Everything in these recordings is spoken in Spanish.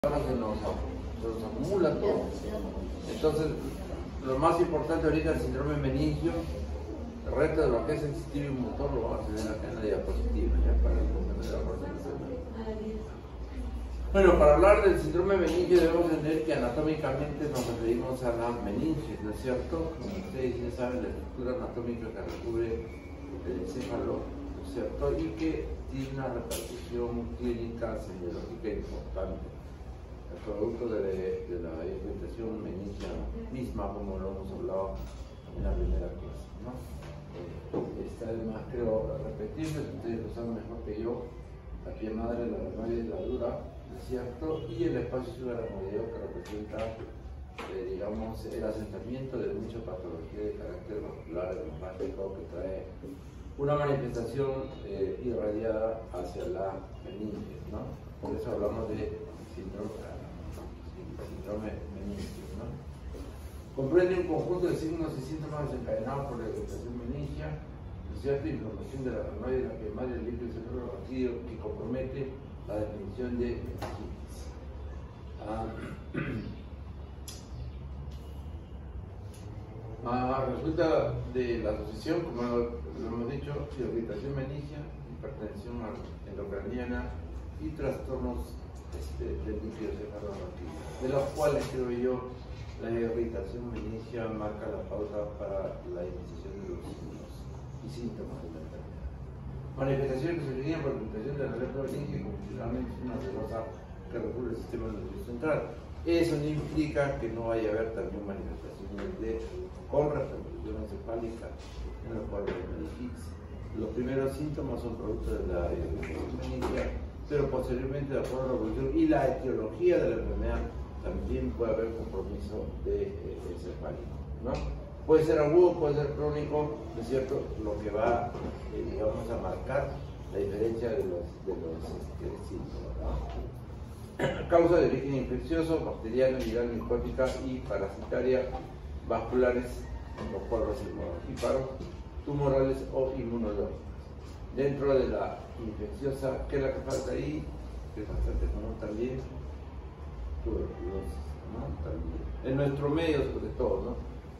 se nos acumula todo. Entonces, lo más importante ahorita es el síndrome meningio. El resto de lo que es el sistema motor lo vamos a tener acá en la diapositiva, ya para entender la presentación. Bueno, para hablar del síndrome meningio debemos entender que anatómicamente nos referimos a la meninge, ¿no es cierto? Como ustedes ya saben, la estructura anatómica que recubre el encéfalo, ¿no es cierto? Y que tiene una repercusión clínica semiológica importante. El producto de la irritación meningia misma, como lo hemos hablado en la primera clase, ¿no? Está además, creo, repetirlo, ustedes lo saben mejor que yo, la pie madre, la arenoide y la dura, ¿no es cierto? Y el espacio subaracnoideo que representa, digamos, el asentamiento de mucha patología de carácter vascular, hemopático, que trae una manifestación irradiada hacia la meninge, ¿no? Por eso hablamos de síndrome meningio, ¿no? Comprende un conjunto de signos y síntomas desencadenados por la irritación meningia, ¿no es cierto? Inflamación de la arenoide, de la pie madre, el líquido cefalorraquídeo, que compromete la definición de meningitis. Resulta de la asociación, como lo hemos dicho, irritación meningia, hipertensión endocraniana y trastornos del líquido cefalorraquídeo, de los cuales creo yo la irritación meningia marca la pauta para la iniciación de los signos y síntomas de la enfermedad. Manifestaciones que se originan por la irritación de la alerta meningia, como generalmente es una celosa que recubre el sistema nervioso central. Eso no implica que no vaya a haber también manifestaciones con repercusión encefálica en el cuadro de meningitis. Los primeros síntomas son producto de la irritación meningia, pero posteriormente, de acuerdo a la evolución y la etiología de la enfermedad, también puede haber compromiso de encefálico, ¿no? Puede ser agudo, puede ser crónico, ¿no es cierto? Lo que va, digamos, a marcar la diferencia de los síntomas, ¿no? Causa de origen infeccioso, bacteriano, viral, micótica y parasitaria, vasculares, los cuadros hemorrágicos, tumorales o inmunológicos. Dentro de la infecciosa, ¿qué es la que falta ahí? Que es bastante común también, tuberculosis, ¿no? También. En nuestro medio, sobre todo, ¿no?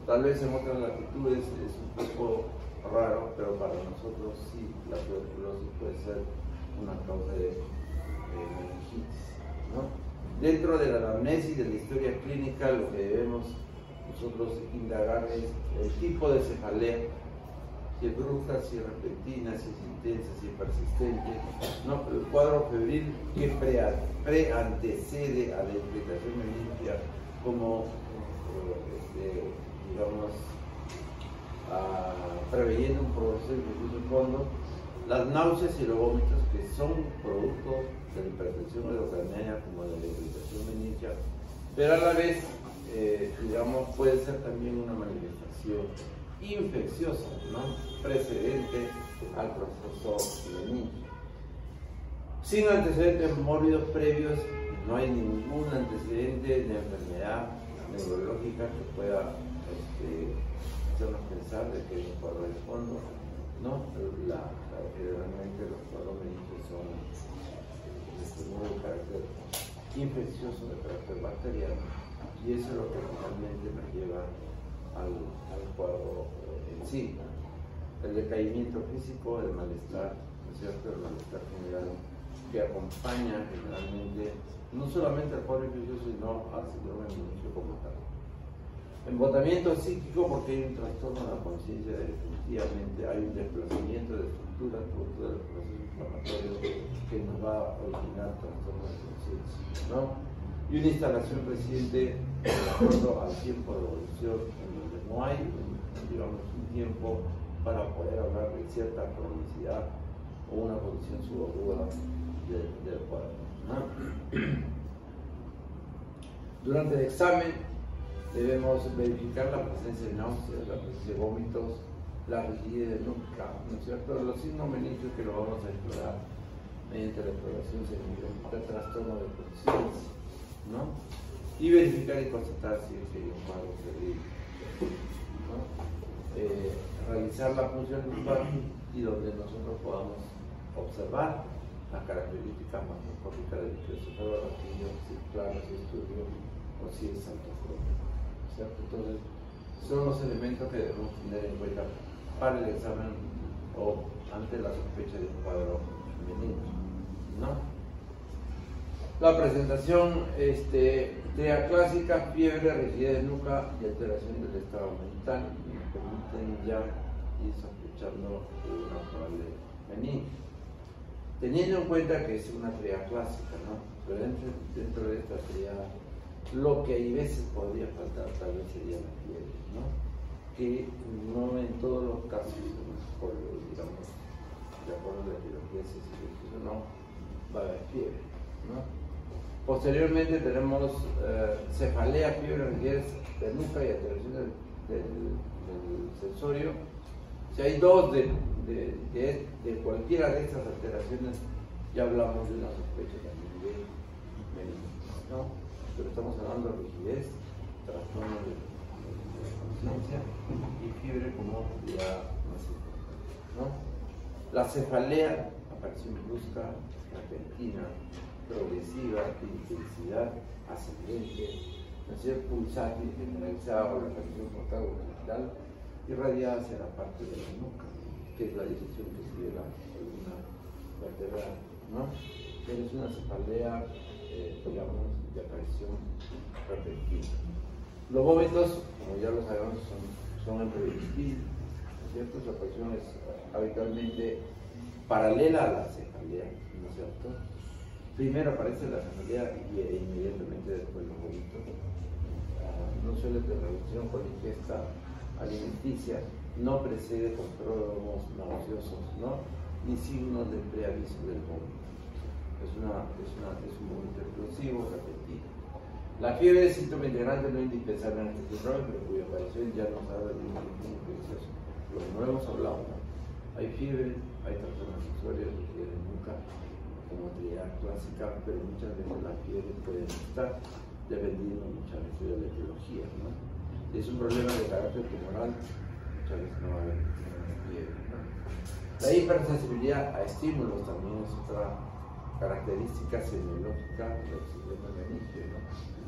Tal vez en otras latitudes es un poco raro, pero para nosotros sí, la tuberculosis puede ser una causa de meningitis, ¿no? Dentro de la anamnesis de la historia clínica, lo que debemos nosotros indagar es el tipo de cefalea, si es brusca, si es repentina, si es intensa, si es persistente, ¿no? El cuadro febril que preantecede a la irritación meningia, como digamos, preveyendo un proceso infeccioso de fondo, las náuseas y los vómitos, que son producto de la hipertensión endocraniana como de la irritación meningia, pero a la vez, digamos, puede ser también una manifestación infecciosa, ¿no? Precedente al proceso meningio. Sin antecedentes mórbidos previos, no hay ningún antecedente de enfermedad neurológica que pueda hacernos pensar de que hay un cuadro de fondo, ¿no? Generalmente los cuadros meningios son de carácter infeccioso, de carácter bacteriano, y eso es lo que finalmente nos lleva al cuadro en sí, ¿no? El decaimiento físico, el malestar, ¿no es cierto? El malestar general que acompaña generalmente no solamente al cuadro infeccioso, sino al síndrome meningio como tal. Embotamiento psíquico, porque hay un trastorno de la conciencia, definitivamente hay un desplazamiento de estructura producto del proceso inflamatorio que nos va a originar trastorno de conciencia, ¿no? Y una instalación reciente de acuerdo al tiempo de evolución, en donde no hay, digamos, un tiempo para poder hablar de cierta cronicidad o una condición subaguda del cuadro, ¿no? Durante el examen debemos verificar la presencia de náuseas, la presencia de vómitos, la rigidez de nuca, ¿no es cierto? Los signos meningios que lo vamos a explorar mediante la exploración semiológica, trastorno de conciencia, ¿no? Y verificar y constatar si hay un cuadro febril, ¿no? Realizar la función lumbar y donde nosotros podamos observar la característica macroscópica del microencefalografía, si es plano, si es turbio o si es altocrónico, ¿cierto? Entonces, son los elementos que debemos tener en cuenta para el examen o ante la sospecha de un cuadro benigno, ¿no? La presentación, TEA clásica, fiebre, rigidez de nuca y alteración del estado mental, nos permiten ya ir sospechando de una probable meningitis. Teniendo en cuenta que es una TEA clásica, ¿no? Pero dentro de esta TEA, lo que hay veces podría faltar tal vez sería la fiebre, ¿no? Que no en todos los casos, digamos, de acuerdo a la etiología, si se no, va a haber fiebre, ¿no? Posteriormente tenemos cefalea, fiebre, rigidez de nuca y alteración del sensorio. Si hay dos de cualquiera de estas alteraciones, ya hablamos de una sospecha también de meningitis, ¿no? Pero estamos hablando de rigidez, trastorno de conciencia y fiebre como ya más importante, ¿no? La cefalea, aparición brusca, repentina, progresiva, de intensidad ascendente, ¿no es cierto? Pulsátil, generalizada o la aparición portal irradiada hacia la parte de la nuca, que es la dirección que sigue la columna vertebral, ¿no? Pero es una cefalea, digamos, de aparición repentina. Los vómitos, como ya lo sabemos, son imprevisibles, ¿no es cierto? Su aparición es habitualmente paralela a la cefalea, ¿no es cierto? Primero aparece la cefalea y inmediatamente después los vómitos. No suele tener relación con la ingesta alimenticia, no precede con prodromos nauseosos, ¿no? Ni signos de preaviso del vómito. Es un vómito explosivo, repentino. La fiebre es síntoma integrante no indispensable en este síndrome, pero cuya aparición ya nos habla de un vómito infeccioso. Lo que no hemos hablado, ¿no? Hay fiebre, hay trastornos sensoriales, rigidez de nuca, como TEA clásica, pero muchas veces la fiebre puede estar dependiendo muchas veces de la etiología, ¿no? Es un problema de carácter tumoral, muchas veces no va a haber fiebre, ¿no? La hipersensibilidad a estímulos también es otra característica semiológica del sistema meningio, ¿no?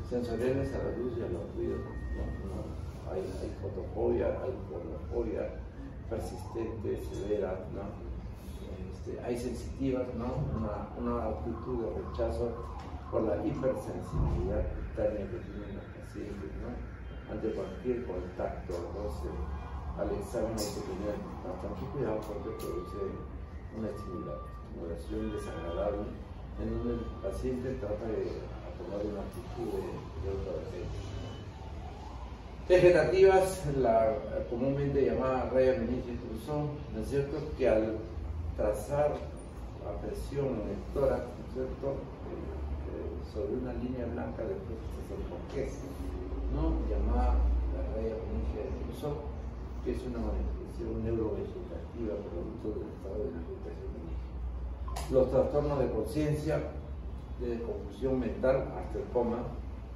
Sensoriales a la luz y a los ruidos, ¿no? Hay fotofobia, hay pornofobia persistente, severa, ¿no? Hay sensitivas, ¿no? Una actitud de rechazo por la hipersensibilidad cutánea que tienen los pacientes, ¿no? Ante cualquier contacto, roce, al examen hay que tener bastante cuidado porque produce una estimulación desagradable en donde el paciente trata de tomar una actitud de autodefensa. Vegetativas, la comúnmente llamada raya meningitis cruzón, ¿no es cierto? Que al trazar la presión en el tórax, ¿no es cierto? Sobre una línea blanca después se enriquece, ¿no? Llamada la raya meningitis cruzón, que es una manifestación neurovegetativa producto del estado de vegetación meningitis. Los trastornos de conciencia, de confusión mental hasta el coma,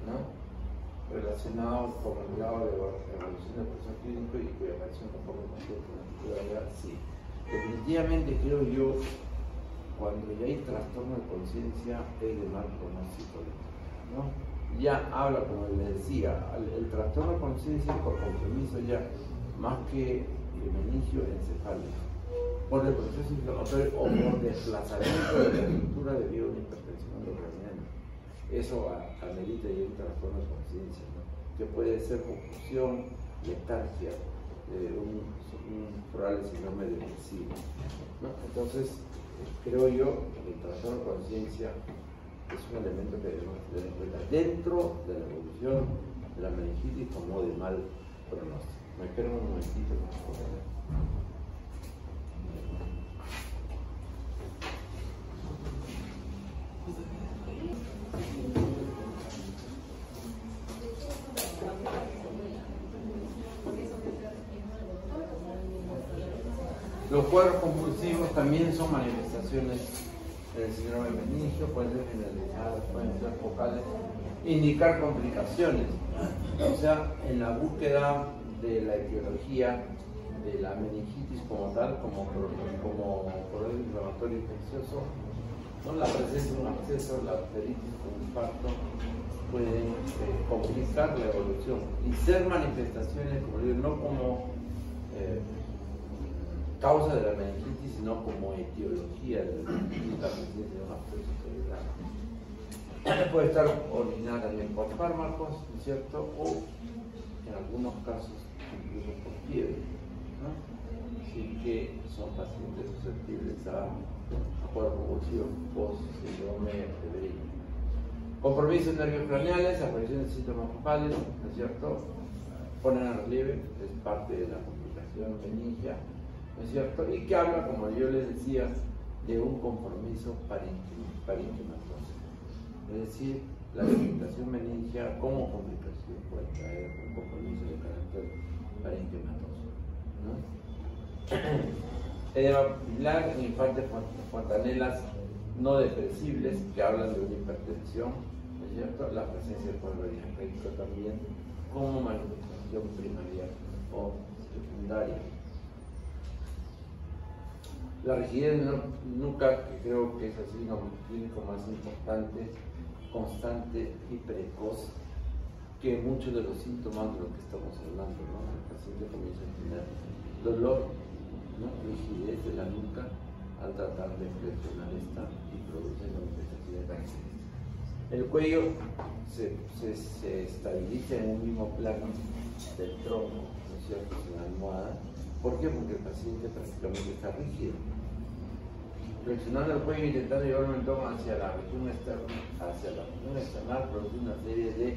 ¿no? Relacionados con el grado de evolución del proceso clínico y cuya aparición conforme con la antigüedad, sí. Definitivamente creo yo, cuando ya hay trastorno de conciencia, es de mal pronóstico, ¿no? Ya habla, como les decía, el trastorno de conciencia por compromiso ya, más que el meningio encefálico, por el proceso inflamatorio o por desplazamiento de la estructura debido a una hipertensión endocrinal. Eso amerita ya un trastorno de conciencia, ¿no? Que puede ser confusión, letargia, un probable síndrome depresivo, ¿no? Entonces, creo yo que el trastorno de conciencia es un elemento que debemos tener en cuenta dentro de la evolución de la meningitis como de mal pronóstico. Me espero un momentito, por favor. Los cuadros compulsivos también son manifestaciones del síndrome meningio, pueden ser generalizadas, pueden ser focales, indicar complicaciones. O sea, en la búsqueda de la etiología de la meningitis como tal, como problema inflamatorio infeccioso, ¿no? La presencia de un absceso, la arteritis con infarto pueden complicar la evolución y ser manifestaciones, como digo, no como causa de la meningitis, sino como etiología de la presencia de un absceso cerebral. Puede estar originada también por fármacos, ¿no es cierto? O en algunos casos incluso por fiebre, ¿no? Así que son pacientes susceptibles a cuerpo convulsivo post-síndrome febril. Compromisos nervios craneales, aparición de síntomas focales, ¿no es cierto? Ponen en relieve, es parte de la complicación meningia, ¿no es cierto? Y que habla, como yo les decía, de un compromiso parenquimatoso. Es decir, la irritación meningia como complicación puede traer un compromiso de carácter parenquimatoso, ¿no? Edema pupilar en infantes fontanelas no depresibles que hablan de una hipertensión, ¿no es cierto? La presencia de cuadro diarreico también como manifestación primaria o secundaria. La rigidez nuca, que creo que es el signo clínico más importante, constante y precoz, que muchos de los síntomas de lo que estamos hablando, ¿no? El paciente comienza a tener dolor, ¿no? Rigidez de la nuca al tratar de flexionar esta y produce la manifestación de cáncer. El cuello se estabiliza en un mismo plano del tronco, ¿no es cierto?, en la almohada. ¿Por qué? Porque el paciente prácticamente está rígido. Flexionando el cuello, intentando llevar el mentón hacia la región externa, hacia la región externa, produce una serie de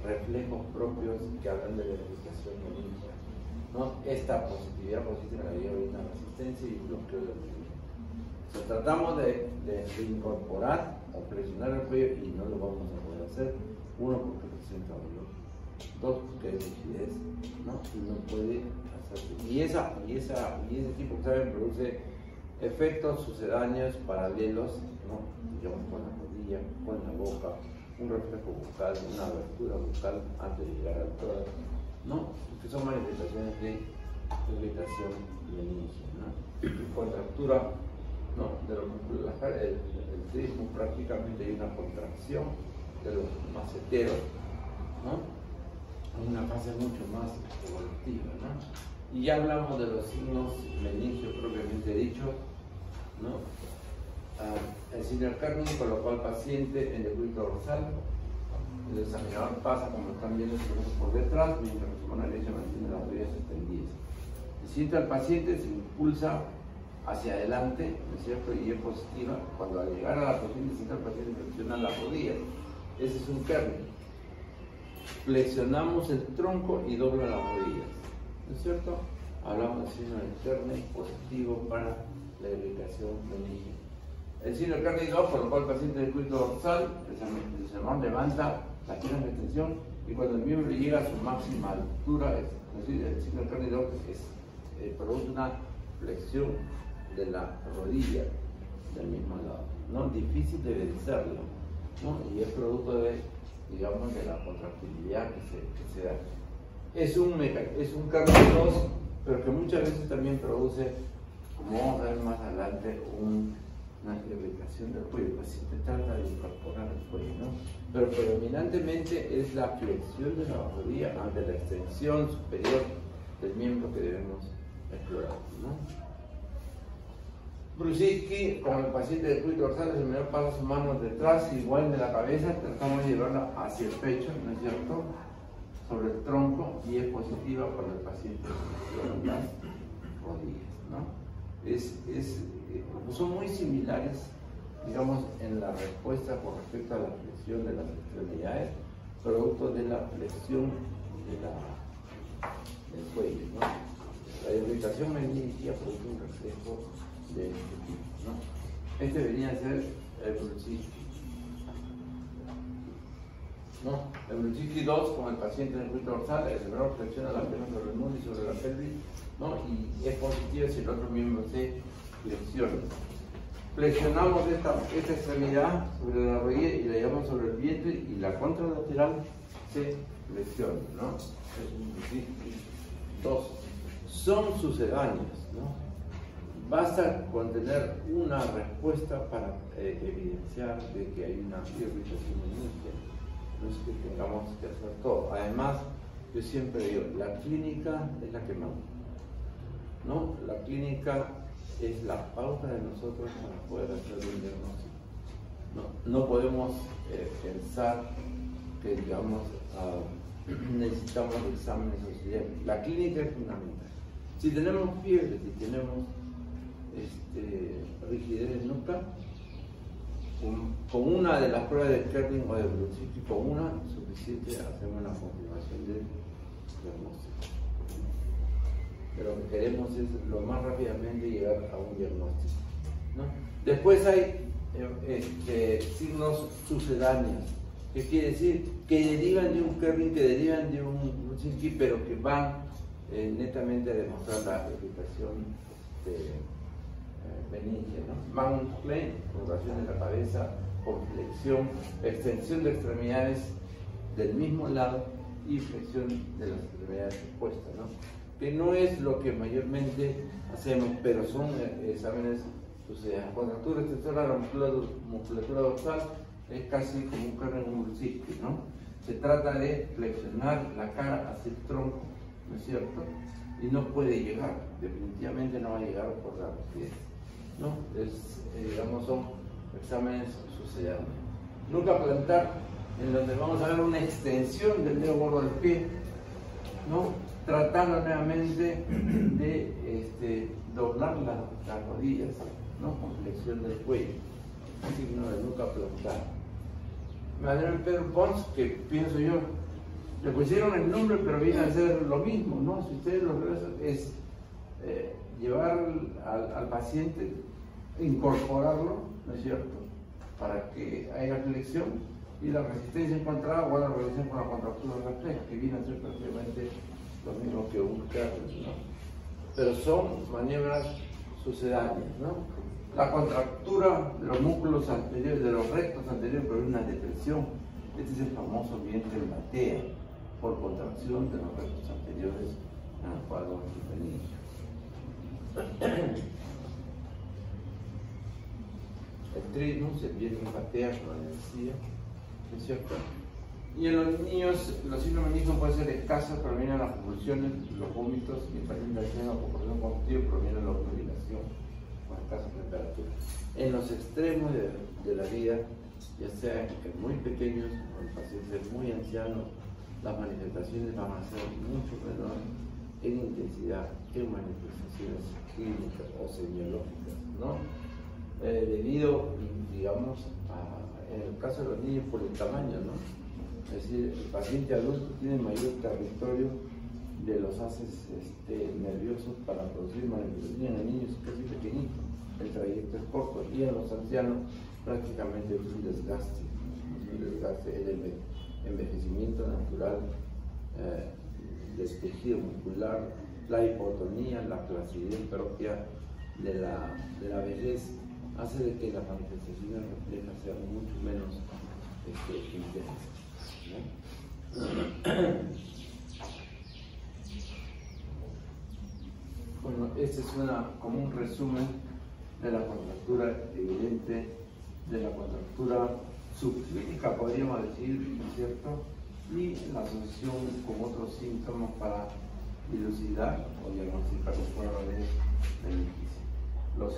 reflejos propios que hablan de la irritación meningia, ¿no? Esta positividad positiva la lleva a una resistencia y bloqueo de la meningia. Si tratamos de incorporar o flexionar el cuello y no lo vamos a poder hacer, uno, porque presenta dolor, dos, porque hay rigidez, ¿no? Y no puede hacerse. Y ese tipo, ¿saben?, produce efectos sucedáneos paralelos, ¿no? Digamos, con la rodilla, con la boca, un reflejo bucal, una abertura bucal antes de llegar al tórax, ¿no? Que son manifestaciones de irritación meningia, ¿no? Contractura, ¿no?, de los músculos de la cara, el trismo, prácticamente hay una contracción de los maceteros, ¿no? En una fase mucho más evolutiva, ¿no? Y ya hablamos de los signos meningios propiamente dichos, ¿no? El signo del carne colocó al paciente en el decúbito dorsal, el examinador pasa, como están viendo, por detrás, mientras que su mano derecha mantiene las rodillas extendidas. Se sienta al paciente, se impulsa hacia adelante, ¿no es cierto?, y es positiva. Cuando al llegar a la posición de sienta al paciente, flexiona las rodillas. Ese es un kernel. Flexionamos el tronco y dobla las rodillas, ¿no es cierto? Hablamos del signo del kernel positivo para la irritación meningia. El signo del kernel 2 colocó al paciente en el decúbito dorsal, el examinador levanta las piernas de extensión y cuando el miembro llega a su máxima altura, es decir, el signo del kernel 2 produce una flexión de la rodilla del mismo lado, ¿no? Difícil de vencerlo, ¿no? Y es producto de, digamos, de la contractilidad que se da. Es un kernel 2, pero que muchas veces también produce, como vamos a ver más adelante, una irritación del cuello. El paciente trata de incorporar el cuello, ¿no? Pero predominantemente es la flexión de la rodilla ante la extensión superior del miembro que debemos explorar, ¿no? Brusitsky, como el paciente de decúbito dorsal, el examinador pasa sus manos detrás, igual de la cabeza, tratamos de llevarla hacia el pecho, ¿no es cierto?, sobre el tronco, y es positiva cuando el paciente flexiona las rodillas, ¿no? Son muy similares, digamos, en la respuesta con respecto a la flexión de las extremidades, producto de la flexión del cuello, ¿no? La irritación meningia produce un reflejo de este tipo, ¿no? Este venía a ser el Brusitsky, ¿no? El Brusitsky 2, con el paciente en el decúbito dorsal, el examinador flexiona las piernas sobre el mundo y sobre la pelvis, ¿no? Y es positivo si el otro miembro se flexiona. Flexionamos esta extremidad sobre la rodilla y la llevamos sobre el vientre y la contralateral se flexiona, ¿no? Es un Brusitsky 2. Son sucedáneos, ¿no? basta con tener una respuesta para evidenciar de que hay una irritación meningia. No es que tengamos que hacer todo. Además, yo siempre digo, la clínica es la que manda, ¿no? La clínica es la pauta de nosotros para poder hacer un diagnóstico. No podemos pensar que, digamos, necesitamos exámenes auxiliares. La clínica es fundamental. Si tenemos fiebre, si tenemos rigidez de nuca, con una de las pruebas de Kerning o de Brzezinski, con una suficiente, hacemos una confirmación del diagnóstico. Pero lo que queremos es lo más rápidamente llegar a un diagnóstico, ¿no? Después hay signos sucedáneos, que quiere decir que derivan de un Kerning, que derivan de un Brzezinski, pero que van netamente a demostrar la irritación meningia, ¿no? Magnus Klein, rotación de la cabeza, flexión, extensión de extremidades del mismo lado y flexión de las extremidades expuestas, ¿no? Que no es lo que mayormente hacemos, pero son exámenes sucedáneos. Contractura extensora de la musculatura dorsal es casi como un Kerning, un Brzezinski, ¿no? Se trata de flexionar la cara hacia el tronco, ¿no es cierto? Y no puede llegar, definitivamente no va a llegar por la rigidez, ¿no? Digamos, son exámenes sucedáneos. Nuca plantar, en donde vamos a ver una extensión del dedo gordo del pie, ¿no? Tratando nuevamente de doblar las rodillas, ¿no? Con flexión del cuello, signo de nuca plantar. Madeleine Pedro Pons, que pienso yo, le pusieron el nombre, pero viene a ser lo mismo, ¿no? Si ustedes lo revisan, es llevar al paciente, incorporarlo, ¿no es cierto?, para que haya flexión y la resistencia encontrada o la relación con la contractura refleja, que viene a ser prácticamente lo mismo que un Kerning, ¿no? Pero son maniobras sucedáneas, ¿no? La contractura de los músculos anteriores, de los rectos anteriores, pero una depresión. Este es el famoso vientre en batea, por contracción de los rectos anteriores en el cuadro meningia. El trinus, el vientre en batea, como les decía, ¿no es cierto? Y en los niños, los signos meningos pueden ser escasos, provienen las convulsiones, los vómitos, y el paciente tiene una proporción constitutiva, proviene la autorización con escasa temperatura. En los extremos de la vida, ya sea en muy pequeños o en pacientes muy ancianos, las manifestaciones van a ser mucho menores en intensidad que manifestaciones clínicas o semiológicas, ¿no? Debido, digamos, en el caso de los niños, por el tamaño, ¿no? Es decir, el paciente adulto tiene mayor territorio de los haces nerviosos para producir manifestaciones. En el niño es casi pequeñito, el trayecto es corto, y en los ancianos prácticamente es un desgaste, el envejecimiento natural del tejido muscular, la hipotonía, la flacidez propia de la vejez, hace de que las manifestaciones reflejas sean mucho menos intensas, ¿no? Bueno, este es como un resumen de la contractura evidente, de la contractura subclínica, podríamos decir, ¿no es cierto? Y la asociación con otros síntomas para dilucidar o diagnosticar un cuadro de meningitis. Los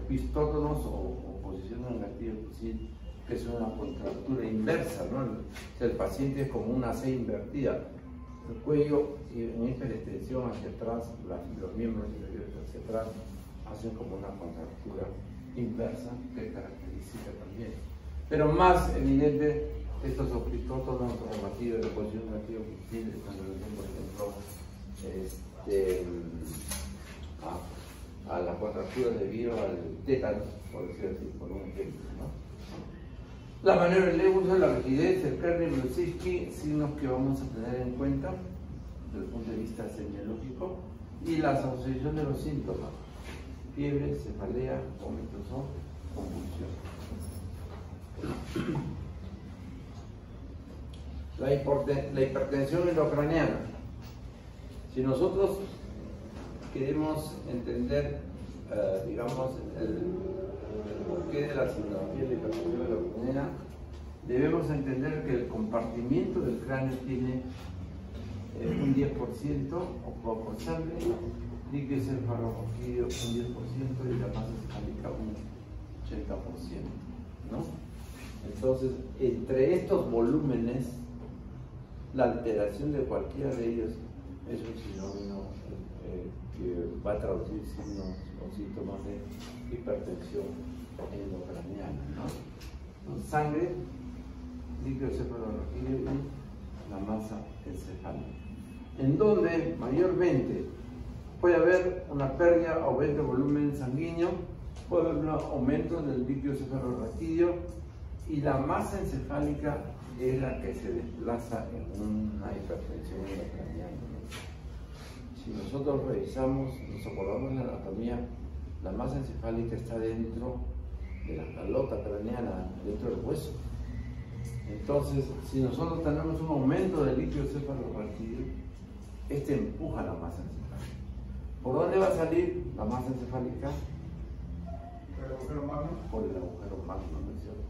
epistótonos o posición negativa, sí, que es una contractura inversa, ¿no? El paciente es como una C invertida, el cuello en hiperextensión hacia atrás, los miembros inferiores hacia atrás, hacen como una contractura inversa que caracteriza también. Pero más evidente, estos epistótonos normativos de posición negativa que tienen en relación, por ejemplo, a las contracturas debido al tétanos, por decirlo así, por un ejemplo, ¿no? La maniobra de Lewis, la rigidez, el Kerning, el Brzezinski, signos que vamos a tener en cuenta desde el punto de vista semiológico, y la asociación de los síntomas, fiebre, cefalea, vómitos o convulsión. La hipertensión endocraniana. Si nosotros queremos entender digamos, el porqué de la sintomatología de la hipertensión endocrinea, debemos entender que el compartimiento del cráneo tiene un 10% o poco sangre, líquido cefalorraquídeo un 10% y la masa encefálica un 80%, ¿no? Entonces, entre estos volúmenes, la alteración de cualquiera de ellos es un sinónimo que va a traducir signos o síntomas de hipertensión endocraniana, ¿no? Sangre, líquido cefalorraquídeo y la masa encefálica, en donde mayormente puede haber una pérdida o aumento de volumen sanguíneo, puede haber un aumento del líquido cefalorraquídeo y la masa encefálica es la que se desplaza en una hipertensión endocraniana. Si nosotros revisamos, nos acordamos de la anatomía, la masa encefálica está dentro de la calota craneana, dentro del hueso. Entonces, si nosotros tenemos un aumento del líquido cefalorraquídeo, este empuja la masa encefálica. ¿Por dónde va a salir la masa encefálica? ¿Por el agujero magno? Por el agujero magno, ¿no es cierto?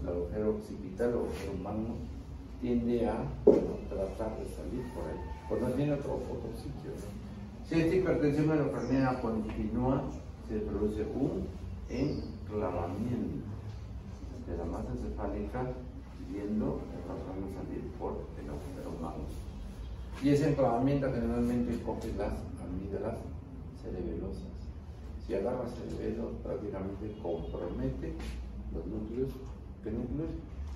El agujero occipital o agujero magno tiende a tratar de salir por él. Pues no tiene otro sitio, ¿no? Si esta hipertensión endocraniana continúa, se produce un enclavamiento de la masa encefálica yendo tratando de salir por el agujero magno. Y ese enclavamiento generalmente coge las amígdalas cerebelosas. Si agarra cerebelo, prácticamente compromete los núcleos, ¿qué núcleos?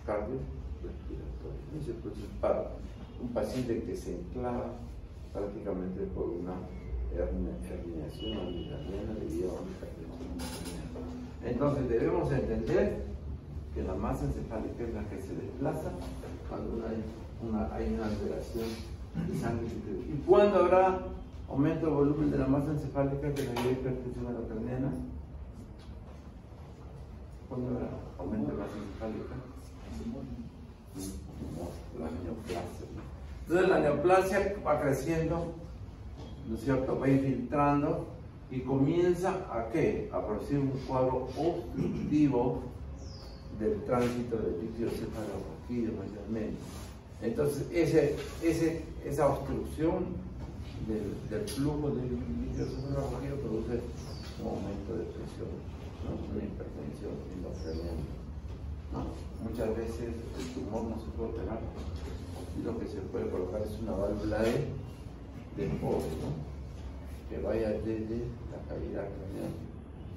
Cardiorrespiratorios. Y se produce para un paciente que se enclava prácticamente por una herniación amigdaliana debido a una hipertensión endocraniana. Entonces debemos entender que la masa encefálica es la que se desplaza cuando hay una alteración de sangre. ¿Y cuándo habrá aumento de volumen de la masa encefálica de la hipertensión endocraniana? ¿Cuándo habrá aumento de la masa encefálica? La neoplasia. Entonces la neoplasia va creciendo, ¿no es cierto? Va infiltrando y comienza a ¿qué? A producir un cuadro obstructivo del tránsito del líquido cefalorraquídeo mayormente. Entonces esa obstrucción del flujo del líquido cefalorraquídeo produce un aumento de presión, ¿no? Una hipertensión endocraniana, ¿no? Muchas veces el tumor no se puede operar y lo que se puede colocar es una válvula de pobre, ¿no? Que vaya desde la cavidad craneal,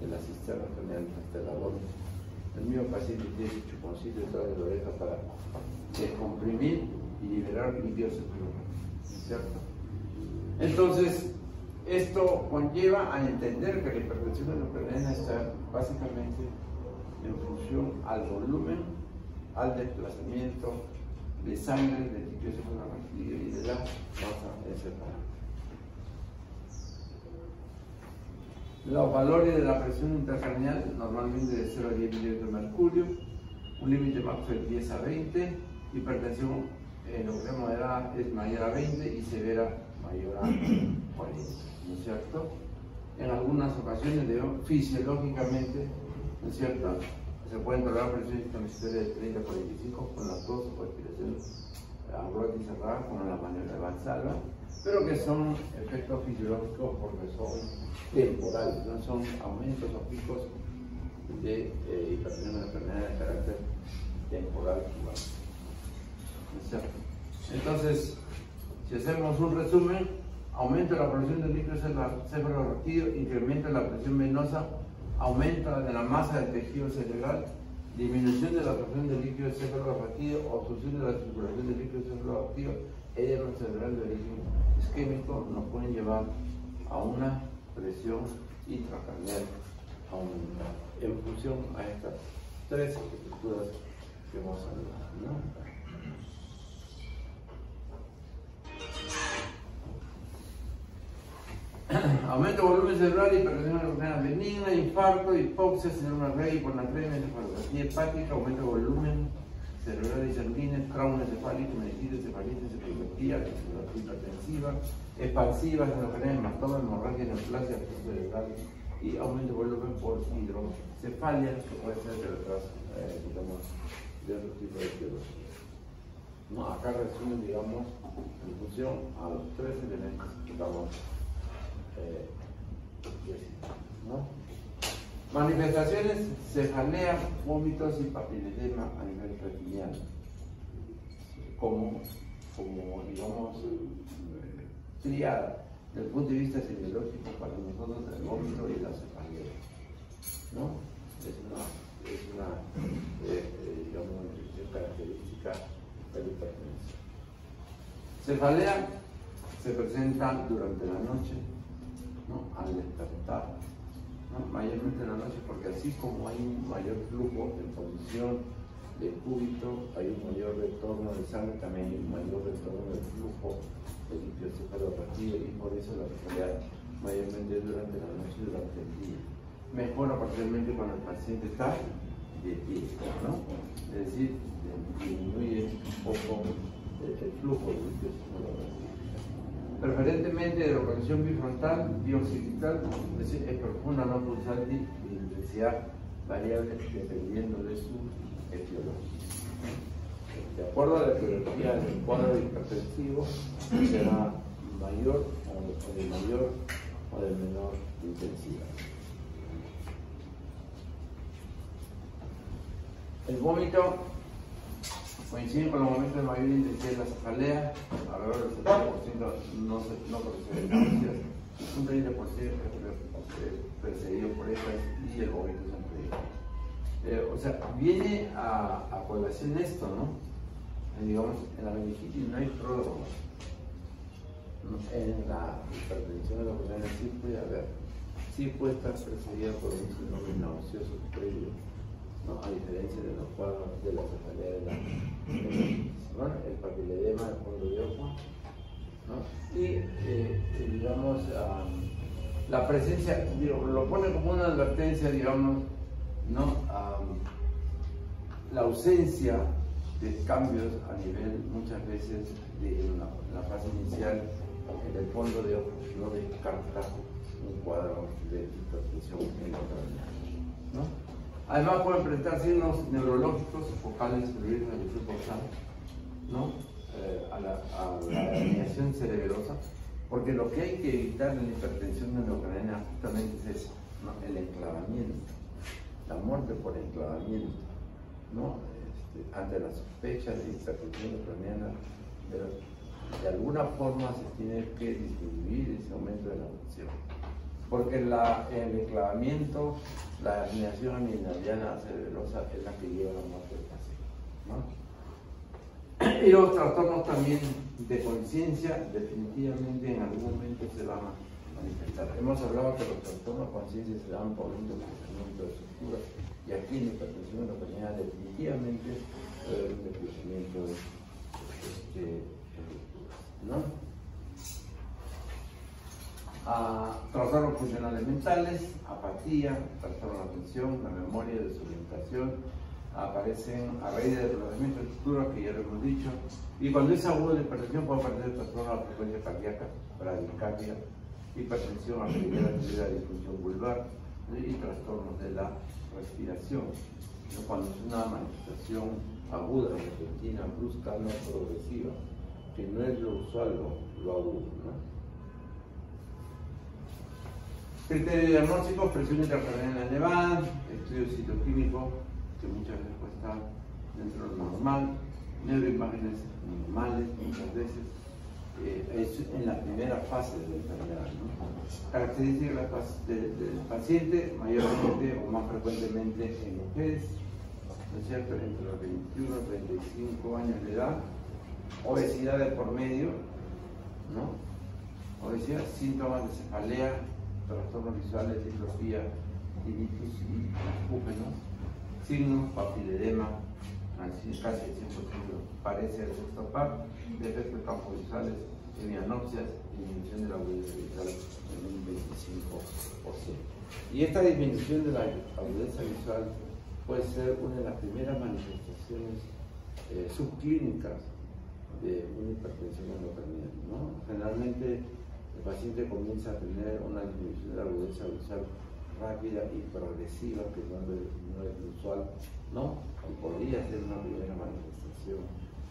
de la cisterna craneal hasta el abdomen. El mismo paciente tiene chuponcito detrás de la oreja para descomprimir y liberar líquido cefalorraquídeo, ¿cierto? Entonces, esto conlleva a entender que la hipertensión endocraniana está básicamente en función al volumen, al desplazamiento de sangre, de líquido cefalorraquídeo y de la masa encefálica. Los valores de la presión intracraneal normalmente de 0 a 10 milímetros de mercurio, un límite máximo de 10 a 20, hipertensión endocrinal moderada es mayor a 20 y severa mayor a 40, ¿no es cierto? En algunas ocasiones, fisiológicamente, ¿no es cierto?, se pueden tolerar presiones transitoриas de 30 a 45 con las dos o respiración aguda y cerrada, como la maniobra de Valsalva, pero que son efectos fisiológicos porque son temporales, no son aumentos o picos de hipertensión endocraniana de carácter temporal. ¿No es cierto? Entonces, si hacemos un resumen, aumenta la producción del líquido cefalorraquídeo, incrementa la presión venosa, aumenta de la masa del tejido cerebral, disminución de la presión del líquido cefalorraquídeo, obstrucción de la circulación del líquido cefalorraquídeo, edema cerebral de origen isquémico, nos pueden llevar a una presión intracraneal aumentada en función a estas tres estructuras que hemos hablado, ¿no? Aumento de volumen cerebral, hipertensión endocraniana benigna, infarto, hipoxia, síndrome renal, hiponatremia, encefalopatía hepática, aumento de volumen cerebral y sanguíneo, trauma encefálico, meningitis, encefalitis, encefalopatía hipertensiva, expansiva, endocraniana, hematoma, hemorragia, neoplasia cerebral y aumento de volumen por hidrocefalia, que puede ser de otras, digamos, de otro tipo de etiología. ¿No? Acá resumen, digamos, en función a los tres elementos que estamos diciendo, ¿no? Manifestaciones: cefalea, vómitos y papiledema a nivel retinal. Como digamos, triada desde el punto de vista semiológico para nosotros el vómito y la cefalea, ¿no? Es una digamos, característica de la hipertensión. Cefalea se presenta durante la noche, ¿no? Al despertar, ¿no? Mayormente en la noche, porque así como hay un mayor flujo en posición de cúbito, hay un mayor retorno de sangre, también hay un mayor retorno del flujo de líquido cefalorraquídeo, y por eso la cefalea mayormente durante la noche y durante el día. Mejora parcialmente cuando el paciente está de pie, ¿no? Es decir, disminuye un poco el flujo de líquido cefalorraquídeo. Preferentemente de localización bifrontal, bioccipital, es decir, es profunda, no pulsante, de intensidad variable dependiendo de su etiología. De acuerdo a la etiología del cuadro hipertensivo, será mayor o de mayor o de menor intensidad. El vómito coincide con los momentos de mayor intensidad de la cefalea, alrededor del 70% no procede de náuseas, un 30% precedido por estas y el vómito siempre. O sea, viene a colación esto, ¿no? Digamos, en la meningitis no hay pródromo. En la hipertensión de la coronaria sí puede haber, sí puede estar precedida por un síndrome nauseoso previo, ¿no? A diferencia de los cuadros de la cefalea de la meningitis, ¿no? El papiledema del fondo de ojo, ¿no? Y digamos, la presencia, lo pone como una advertencia, digamos, ¿no? La ausencia de cambios a nivel, muchas veces, de la fase inicial en el fondo de ojo, no descarta un cuadro de hipertensión endocrinal, ¿no? Además pueden presentar signos neurológicos focales fluidos en el flujo de sangre, ¿no? A la herniación cerebrosa, porque lo que hay que evitar en la hipertensión endocrinal justamente es eso, ¿no? El enclavamiento, la muerte por enclavamiento, ¿no? Ante la sospecha de hipertensión endocrinal, pero de alguna forma se tiene que disminuir ese aumento de la presión, porque el enclavamiento, la herniación amiloidea cerebrosa es la que lleva a la muerte del paciente, ¿no? Y los trastornos también de conciencia definitivamente en algún momento se van a manifestar. Hemos hablado que los trastornos de conciencia se dan por un desplazamiento de estructuras, y aquí en la hipertensión endocrinal definitivamente un desplazamiento de estructuras, ¿no? Trastornos funcionales mentales, apatía, trastorno de atención, la memoria, desorientación, aparecen a raíz del desplazamiento de estructuras que ya lo hemos dicho, y cuando es agudo la hipertensión puede aparecer trastorno de la frecuencia cardíaca, bradicardia, hipertensión arterial, la disfunción vulvar y trastornos de la respiración, ¿no? Cuando es una manifestación aguda, repentina, brusca, no progresiva, que no es lo usual, lo agudo, ¿no? Criterio diagnóstico: presión intracraniana elevada, estudio citoquímico, que muchas veces puede estar dentro de lo normal, neuroimágenes normales, muchas veces. Es en la primera fase de la enfermedad, ¿no? Características del paciente, mayormente o más frecuentemente en mujeres, ¿no es cierto?, entre los 21 y 35 años de edad, obesidad de por medio, ¿no? Obesidad, síntomas de cefalea, trastornos visuales, diplopía, tinnitus y acúfenos, signos, papiledema, casi el 100% parece el sexto par, defectos campovisuales, hemianopsias, disminución de la agudeza visual en un 25%. Y esta disminución de la agudeza visual puede ser una de las primeras manifestaciones subclínicas de una hipertensión endocrinal, ¿no? Generalmente el paciente comienza a tener una disminución de la agudeza visual rápida y progresiva, que no es lo usual, ¿no? Y podría ser una primera manifestación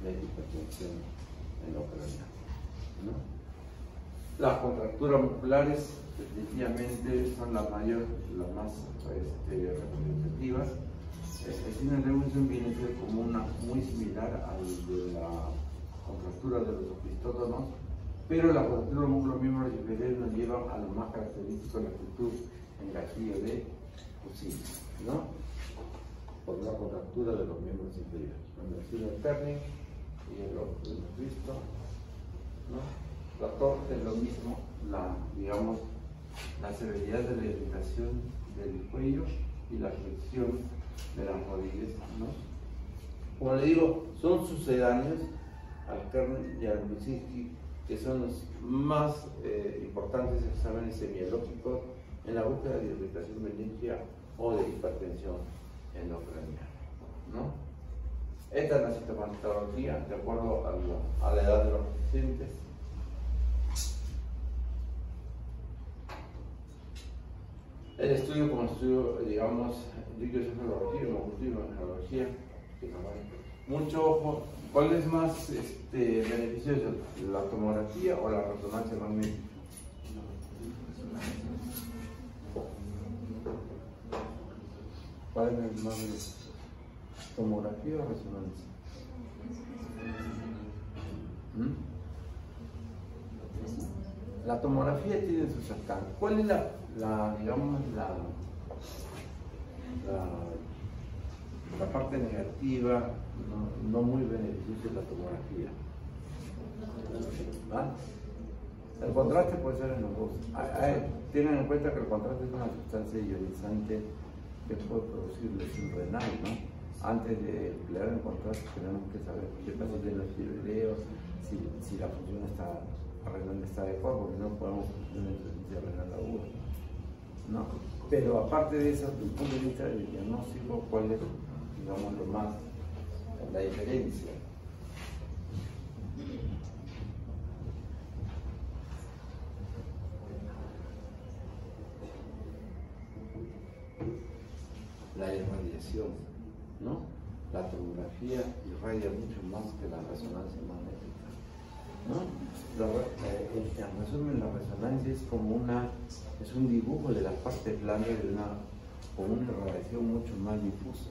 de hipertensión endocrinal, ¿no? Las contracturas musculares definitivamente son las más representativas. El síndrome de Robinson viene a ser como una muy similar al de la contractura de los opistótonos, pero la contractura de los músculos miembros inferiores nos lleva a lo más característico de la actitud en gatillo de Cushing, ¿no? Por una contractura de los miembros inferiores. Cuando el síndrome de Pernin y el otro lo hemos visto, ¿no? La TORC es lo mismo, digamos, la severidad de la irritación del cuello y la flexión de las rodillas, ¿no? Como le digo, son sucedáneos al Kern y al Wilczynski, que son los más importantes exámenes semiológicos en la búsqueda de irritación meningia o de hipertensión endocrinal, ¿no? Esta es la sintomatología de acuerdo a la edad de los pacientes. El estudio como estudio, digamos, de icosofalología y multimenología, mucho ojo. ¿Cuál es más beneficioso, la tomografía o la resonancia magnética? ¿Cuál es el más beneficioso? ¿Tomografía o resonancia? La tomografía tiene sus alcances. ¿Cuál es la parte negativa, no muy beneficiosa de la tomografía? ¿Ah? El contraste puede ser en los dos. Tengan en cuenta que el contraste es una sustancia ionizante que puede producir lesión renal, ¿no? Antes de emplear el contraste tenemos que saber qué pasa en los tiroideos, si la función renal está adecuada, porque no podemos tener insuficiencia renal aguda, ¿no? Pero aparte de eso, desde el punto de vista del diagnóstico, ¿cuál es, digamos, lo más, la diferencia? La irradiación, ¿no? La tomografía irradia mucho más que la resonancia magnética, ¿no? En resumen, la resonancia es como es un dibujo de las partes blandas con una irradiación mucho más difusa.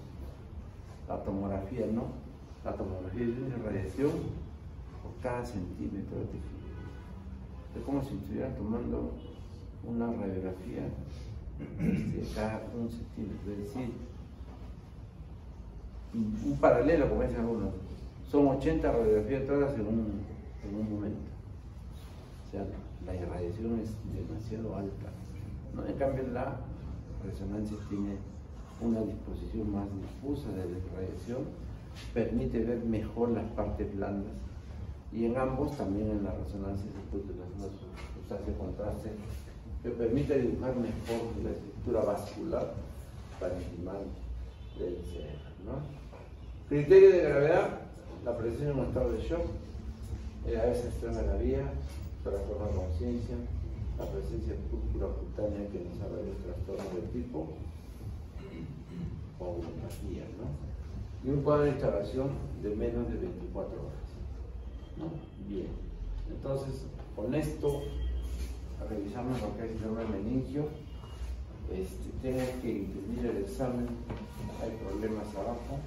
La tomografía no. La tomografía es una irradiación por cada centímetro de tejido. Es como si estuvieran tomando una radiografía cada 1 centímetro, es decir, un paralelo, como dicen algunos, son 80 radiografías todas en un momento. O sea, la irradiación es demasiado alta, ¿no? En cambio, la resonancia tiene una disposición más difusa de la irradiación, permite ver mejor las partes blandas, y en ambos, también en la resonancia, después de las dos sustancias de contraste, que permite dibujar mejor la estructura vascular parencimal del cerebro, ¿no? Criterio de gravedad: la presión en un estado de shock, a veces extrema de la vía, para formar conciencia, la presencia de púrpura cutánea que nos habla de trastorno del tipo o neuropatía, ¿no? Y un cuadro de instalación de menos de 24 horas, ¿no? Bien, entonces con esto revisamos lo que es el síndrome meningio. Tienen que imprimir el examen, hay problemas abajo.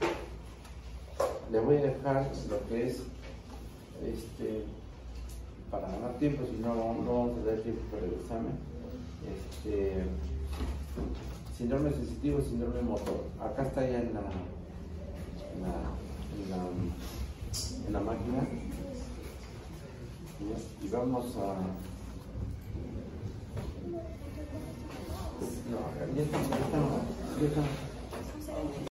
Les voy a dejar lo que es para ganar tiempo, si no vamos a dar tiempo para el examen. Síndrome sensitivo, síndrome motor. Acá está ya en la máquina. Y vamos a... No, ya estamos.